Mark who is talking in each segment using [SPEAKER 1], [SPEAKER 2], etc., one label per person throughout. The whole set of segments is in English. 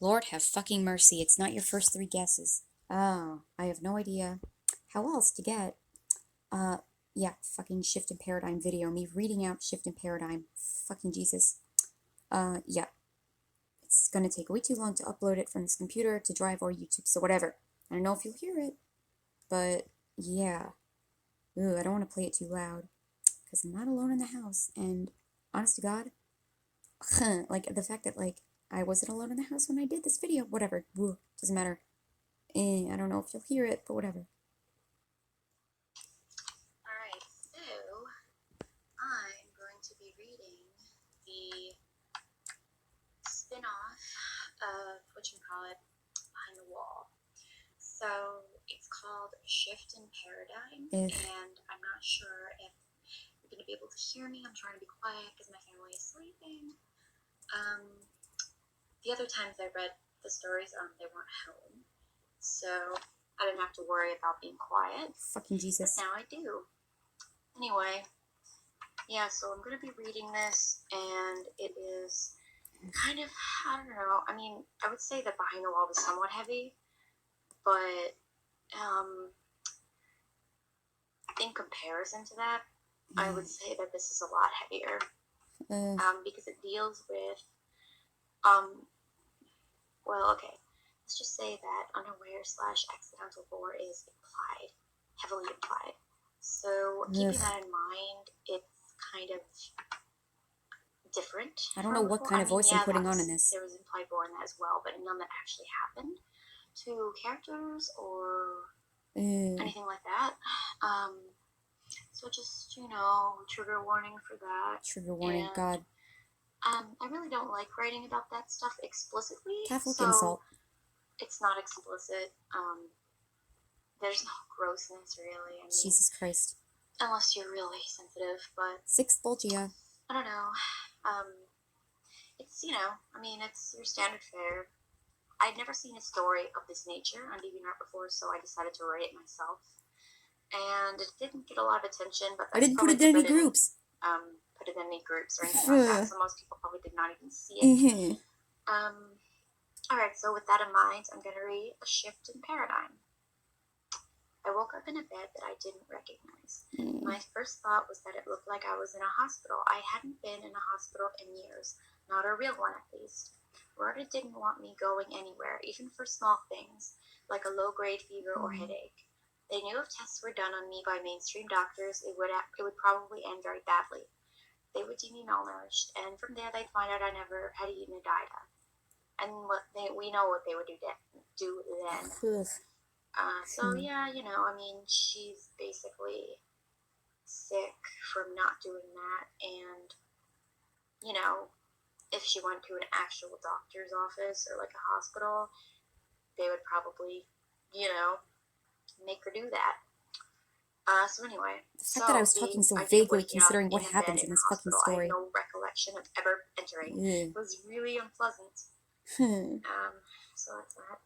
[SPEAKER 1] Lord have fucking mercy. It's not your first three guesses. Oh, I have no idea how else to get. Uh, yeah, fucking shift in paradigm video. Me reading out shift in paradigm. Fucking Jesus. Yeah. It's gonna take way too long to upload it from this computer to Drive or YouTube, so whatever. I don't know if you'll hear it, but yeah. Ooh, I don't want to play it too loud, because I'm not alone in the house, and honest to God, like, the fact that, like, I wasn't alone in the house when I did this video, whatever, woo, doesn't matter. I don't know if you'll hear it, but whatever.
[SPEAKER 2] Alright, so I'm going to be reading the spin-off of whatchamacallit, Behind the Wall. So it's called Shift in Paradigm, and I'm not sure if you're going to be able to hear me. I'm trying to be quiet because my family is sleeping. The other times I read the stories, they weren't home, so I didn't have to worry about being quiet.
[SPEAKER 1] Fucking Jesus.
[SPEAKER 2] But now I do. Anyway, yeah, so I'm going to be reading this, and it is kind of, I don't know, I mean, I would say that Behind the Wall was somewhat heavy, but in comparison to that, I would say that this is a lot heavier, because it deals with, well, okay, let's just say that unaware/accidental gore is implied, heavily implied. So keeping that in mind, it's kind of different.
[SPEAKER 1] I don't know what kind of voice I'm putting on in this.
[SPEAKER 2] There was implied gore in that as well, but none that actually happened to characters or anything like that. So just, trigger warning for that.
[SPEAKER 1] Trigger warning, God.
[SPEAKER 2] I really don't like writing about that stuff explicitly.
[SPEAKER 1] Catholic
[SPEAKER 2] so
[SPEAKER 1] insult.
[SPEAKER 2] It's not explicit. There's no grossness, really. I mean,
[SPEAKER 1] Jesus Christ.
[SPEAKER 2] Unless you're really sensitive, but...
[SPEAKER 1] Sixth Bulgia.
[SPEAKER 2] I don't know. It's, it's your standard fare. I'd never seen a story of this nature on DeviantArt before, so I decided to write it myself. And it didn't get a lot of attention, but
[SPEAKER 1] I didn't put it in any groups.
[SPEAKER 2] Put it in any groups or anything like that, so most people probably did not even see it. Alright, so with that in mind, I'm going to read A Shift in Paradigm. I woke up in a bed that I didn't recognize. My first thought was that it looked like I was in a hospital. I hadn't been in a hospital in years, not a real one at least. Rhoda didn't want me going anywhere, even for small things, like a low-grade fever or headache. They knew if tests were done on me by mainstream doctors, it would probably end very badly. They would deem me malnourished, and from there they'd find out I never had eaten a dieta. And we know what they would do then. So yeah, she's basically sick from not doing that, and, if she went to an actual doctor's office or like a hospital, they would probably, make her do that. So anyway.
[SPEAKER 1] The fact that I was talking so vaguely considering what happens in this fucking story.
[SPEAKER 2] I have no recollection of ever entering. It was really unpleasant. So that's that.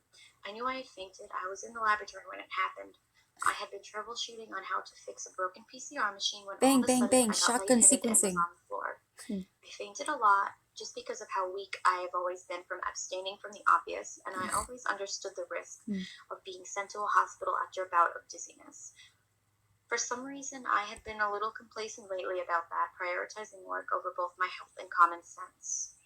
[SPEAKER 2] I knew I had fainted. I was in the laboratory when it happened. I had been troubleshooting on how to fix a broken PCR machine when all of a sudden I got
[SPEAKER 1] shotgun
[SPEAKER 2] lightheaded and
[SPEAKER 1] sequencing.
[SPEAKER 2] was on the floor. I fainted a lot just because of how weak I have always been from abstaining from the obvious, and I always understood the risk of being sent to a hospital after a bout of dizziness. For some reason, I had been a little complacent lately about that, prioritizing work over both my health and common sense.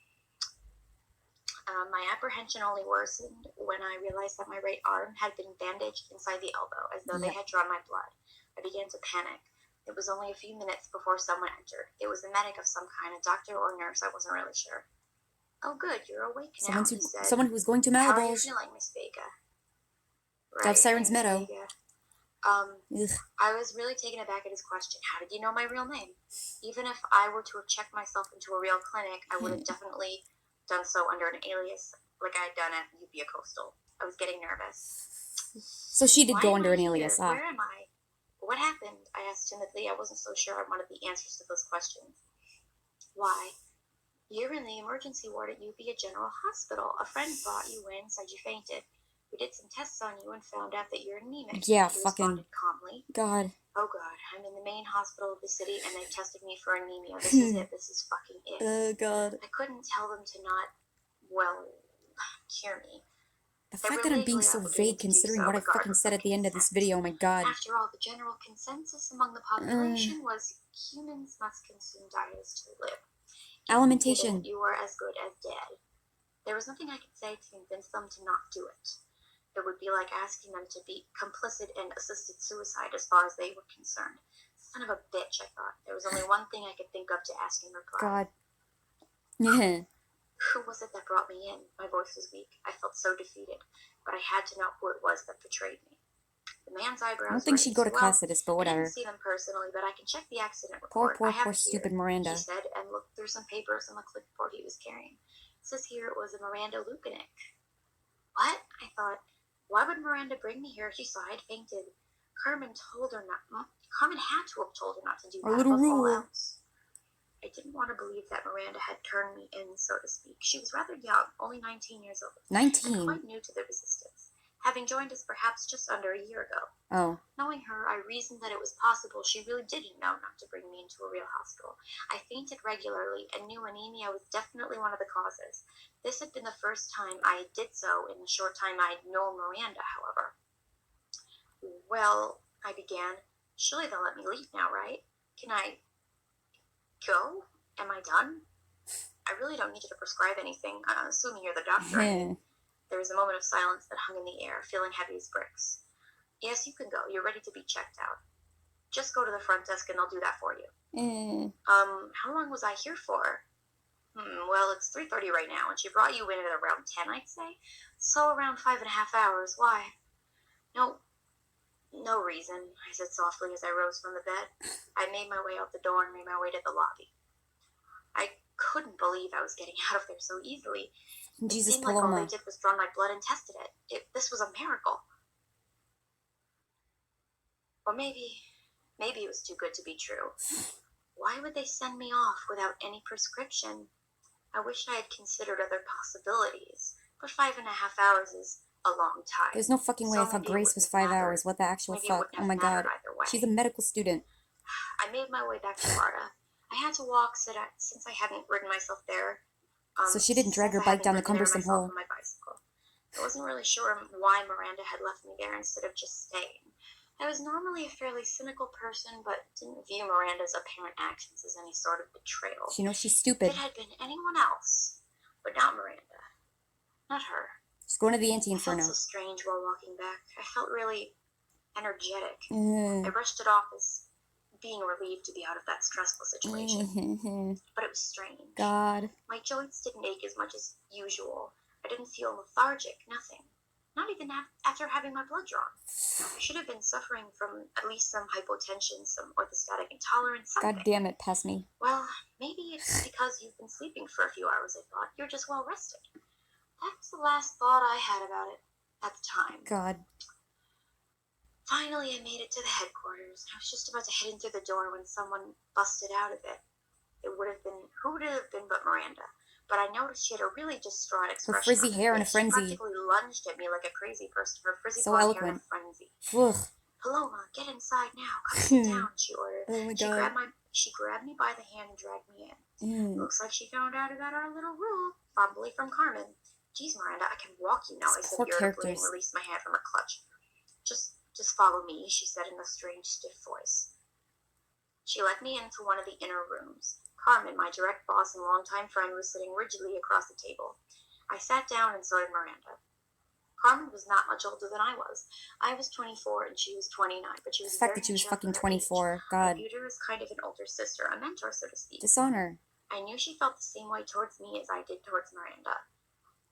[SPEAKER 2] My apprehension only worsened when I realized that my right arm had been bandaged inside the elbow, as though they had drawn my blood. I began to panic. It was only a few minutes before someone entered. It was a medic of some kind, a doctor or nurse, I wasn't really sure. Oh good, you're awake now, he said.
[SPEAKER 1] Someone who was going to Malibulge.
[SPEAKER 2] How are you feeling, Miss Vega?
[SPEAKER 1] Right, Siren's Meadow.
[SPEAKER 2] I was really taken aback at his question. How did you know my real name? Even if I were to have checked myself into a real clinic, I would have definitely done so under an alias, like I had done at Upia Coastal. I was getting nervous.
[SPEAKER 1] So she did go under an alias,
[SPEAKER 2] Where am I? What happened? I asked timidly. I wasn't so sure I wanted the answers to those questions. Why? You're in the emergency ward at Upia General Hospital. A friend brought you in, said you fainted. We did some tests on you and found out that you're anemic.
[SPEAKER 1] Yeah,
[SPEAKER 2] he
[SPEAKER 1] fucking...
[SPEAKER 2] responded calmly.
[SPEAKER 1] God.
[SPEAKER 2] Oh God, I'm in the main hospital of the city and they've tested me for anemia. This is it. This is fucking it.
[SPEAKER 1] Oh God.
[SPEAKER 2] I couldn't tell them to not, well, hear me.
[SPEAKER 1] The fact that I'm being so vague considering what I fucking said at the end of this video, oh my god.
[SPEAKER 2] After all, the general consensus among the population was humans must consume diets to live.
[SPEAKER 1] Alimentation.
[SPEAKER 2] You were as good as dead. There was nothing I could say to convince them to not do it. It would be like asking them to be complicit in assisted suicide as far as they were concerned. Son of a bitch, I thought. There was only one thing I could think of to ask in reply.
[SPEAKER 1] God. Yeah.
[SPEAKER 2] Who was it that brought me in? My voice was weak. I felt so defeated, but I had to know who it was that betrayed me. The man's eyebrows.
[SPEAKER 1] I don't think she'd go to Cossidus, but whatever.
[SPEAKER 2] I didn't see them personally, but I can check the accident report.
[SPEAKER 1] Poor stupid Miranda.
[SPEAKER 2] He said, and looked through some papers on the clipboard he was carrying. It says here it was a Miranda Lukanik. What? I thought, why would Miranda bring me here if she saw I'd fainted? Carmen told her not. Carmen had to have told her not to do that.
[SPEAKER 1] Our little rule.
[SPEAKER 2] Else. I didn't want to believe that Miranda had turned me in, so to speak. She was rather young, only 19 years old.
[SPEAKER 1] 19?
[SPEAKER 2] And quite new to the resistance, having joined us perhaps just under a year ago.
[SPEAKER 1] Oh.
[SPEAKER 2] Knowing her, I reasoned that it was possible she really didn't know not to bring me into a real hospital. I fainted regularly and knew anemia was definitely one of the causes. This had been the first time I did so in the short time I'd known Miranda, however. Well, I began. Surely they'll let me leave now, right? Can I go? Am I done? I really don't need you to prescribe anything, assuming you're the doctor. There was a moment of silence that hung in the air, feeling heavy as bricks. Yes, you can go. You're ready to be checked out. Just go to the front desk and they'll do that for you. How long was I here for? Well, it's 3:30 right now, and she brought you in at around 10, I'd say. So around 5.5 hours. Why? No reason, I said softly as I rose from the bed. I made my way out the door and made my way to the lobby. I couldn't believe I was getting out of there so easily.
[SPEAKER 1] Jesus,
[SPEAKER 2] it seemed
[SPEAKER 1] Paloma.
[SPEAKER 2] like all they did was draw my blood and tested it. This was a miracle. Or maybe it was too good to be true. Why would they send me off without any prescription? I wish I had considered other possibilities, but 5.5 hours is a long time.
[SPEAKER 1] There's no fucking way I thought Grace was 5 hours. What the actual fuck? Oh my god. She's a medical student.
[SPEAKER 2] I made my way back to Marta. I had to walk since I hadn't ridden myself there.
[SPEAKER 1] So she didn't drag her bike down the cumbersome hole.
[SPEAKER 2] My bicycle. I wasn't really sure why Miranda had left me there instead of just staying. I was normally a fairly cynical person, but didn't view Miranda's apparent actions as any sort of betrayal.
[SPEAKER 1] She knows she's stupid.
[SPEAKER 2] It had been anyone else, but not Miranda. Not her.
[SPEAKER 1] She's going to the anti-inferno.
[SPEAKER 2] I felt so strange while walking back. I felt really energetic. I brushed it off as being relieved to be out of that stressful situation. But it was strange.
[SPEAKER 1] God.
[SPEAKER 2] My joints didn't ache as much as usual. I didn't feel lethargic, nothing. Not even after having my blood drawn. I should have been suffering from at least some hypotension, some orthostatic intolerance, something.
[SPEAKER 1] God damn it, pass me.
[SPEAKER 2] Well, maybe it's because you've been sleeping for a few hours, I thought. You're just well rested. That was the last thought I had about it at the time.
[SPEAKER 1] God.
[SPEAKER 2] Finally, I made it to the headquarters. I was just about to head in through the door when someone busted out of it. Who would it have been but Miranda? But I noticed she had a really distraught expression.
[SPEAKER 1] Her frizzy hair in a frenzy.
[SPEAKER 2] She practically lunged at me like a crazy person. Her frizzy
[SPEAKER 1] so
[SPEAKER 2] blonde
[SPEAKER 1] eloquent.
[SPEAKER 2] hair in a frenzy.
[SPEAKER 1] Ugh.
[SPEAKER 2] Paloma, get inside now. Come sit down, she ordered.
[SPEAKER 1] Oh my god.
[SPEAKER 2] She grabbed me by the hand and dragged me in. Looks like she found out about our little rule, probably from Carmen. Geez, Miranda, I can walk you now, I said irritably and released my hand from her clutch. Just follow me, she said in a strange, stiff voice. She led me into one of the inner rooms. Carmen, my direct boss and longtime friend, was sitting rigidly across the table. I sat down and so did Miranda. Carmen was not much older than I was. I was 24 and she was 29, but she was
[SPEAKER 1] the fact that she was fucking 24, God.
[SPEAKER 2] I viewed her as kind of an older sister, a mentor, so to speak.
[SPEAKER 1] Dishonor.
[SPEAKER 2] I knew she felt the same way towards me as I did towards Miranda.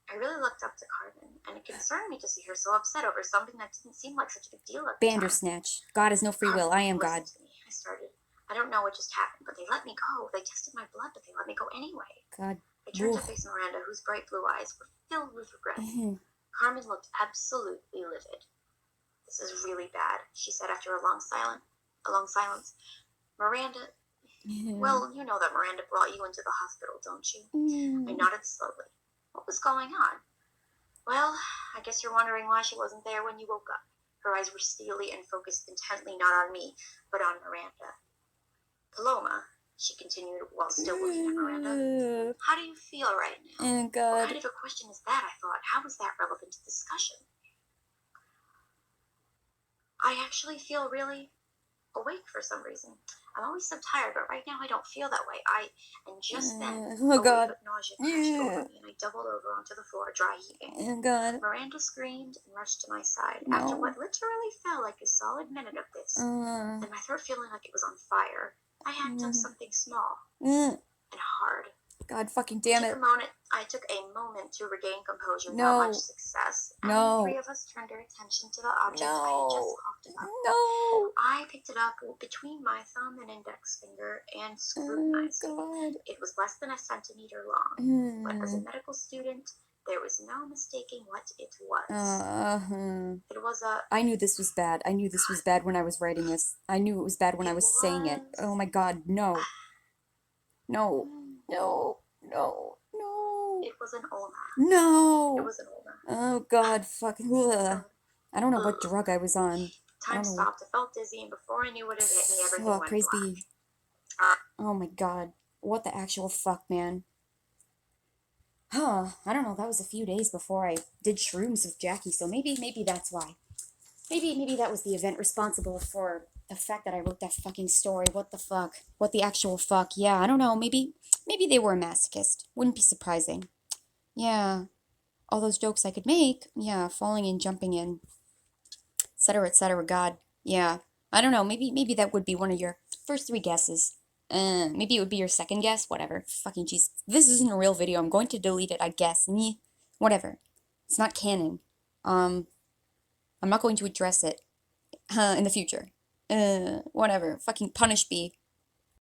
[SPEAKER 2] I really looked up to Carmen, and it concerned me to see her so upset over something that didn't seem like such a big deal at the time.
[SPEAKER 1] Bandersnatch. God has no free will. I am God.
[SPEAKER 2] To me. I started. I don't know what just happened, but they let me go. They tested my blood, but they let me go anyway.
[SPEAKER 1] God.
[SPEAKER 2] I turned to face Miranda, whose bright blue eyes were filled with regret. Carmen looked absolutely livid. This is really bad, she said after a long silence. Miranda, well, you know that Miranda brought you into the hospital, don't you? I nodded slowly. What was going on? Well, I guess you're wondering why she wasn't there when you woke up. Her eyes were steely and focused intently not on me, but on Miranda. Paloma, she continued while still looking at Miranda. How do you feel right now?
[SPEAKER 1] Oh, God.
[SPEAKER 2] What kind of a question is that, I thought. How is that relevant to the discussion? I actually feel really awake for some reason. I'm always so tired, but right now I don't feel that way. And just then,
[SPEAKER 1] oh,
[SPEAKER 2] a
[SPEAKER 1] God.
[SPEAKER 2] wave of nausea crashed over me, and I doubled over onto the floor, dry heaving.
[SPEAKER 1] Oh, God.
[SPEAKER 2] Miranda screamed and rushed to my side.
[SPEAKER 1] No.
[SPEAKER 2] After what literally felt like a solid minute of this, and my throat feeling like it was on fire, I had done something small and hard.
[SPEAKER 1] God fucking damn it.
[SPEAKER 2] I took a moment to regain composure
[SPEAKER 1] No.
[SPEAKER 2] without much success, and
[SPEAKER 1] No.
[SPEAKER 2] the three of us turned our attention to the object I had just coughed about.
[SPEAKER 1] No.
[SPEAKER 2] I picked it up between my thumb and index finger and scrutinized it. It was less than a centimeter long, but as a medical student, there was no mistaking what it was. It was a...
[SPEAKER 1] I knew this was bad. I knew this was bad when I was writing this. I knew it was bad when I was saying it. Oh my God, no. No. No. No. No.
[SPEAKER 2] It was an ulna.
[SPEAKER 1] No.
[SPEAKER 2] It was an ulna.
[SPEAKER 1] Oh God, fuck. Ugh. I don't know what drug I was on.
[SPEAKER 2] Time stopped. I felt dizzy, and before I knew what had hit me, everything went
[SPEAKER 1] praise
[SPEAKER 2] black.
[SPEAKER 1] be. Oh my God. What the actual fuck, man? Huh. I don't know. That was a few days before I did shrooms with Jackie, so maybe that's why. Maybe that was the event responsible for the fact that I wrote that fucking story. What the fuck? What the actual fuck? Yeah, I don't know. Maybe they were a masochist. Wouldn't be surprising. Yeah. All those jokes I could make. Yeah, falling in, jumping in, etc., etc. God. Yeah. I don't know. Maybe that would be one of your first three guesses. Maybe it would be your second guess. Whatever. Fucking jeez. This isn't a real video. I'm going to delete it, I guess. Whatever. It's not canon. I'm not going to address it in the future. Whatever. Fucking punish me.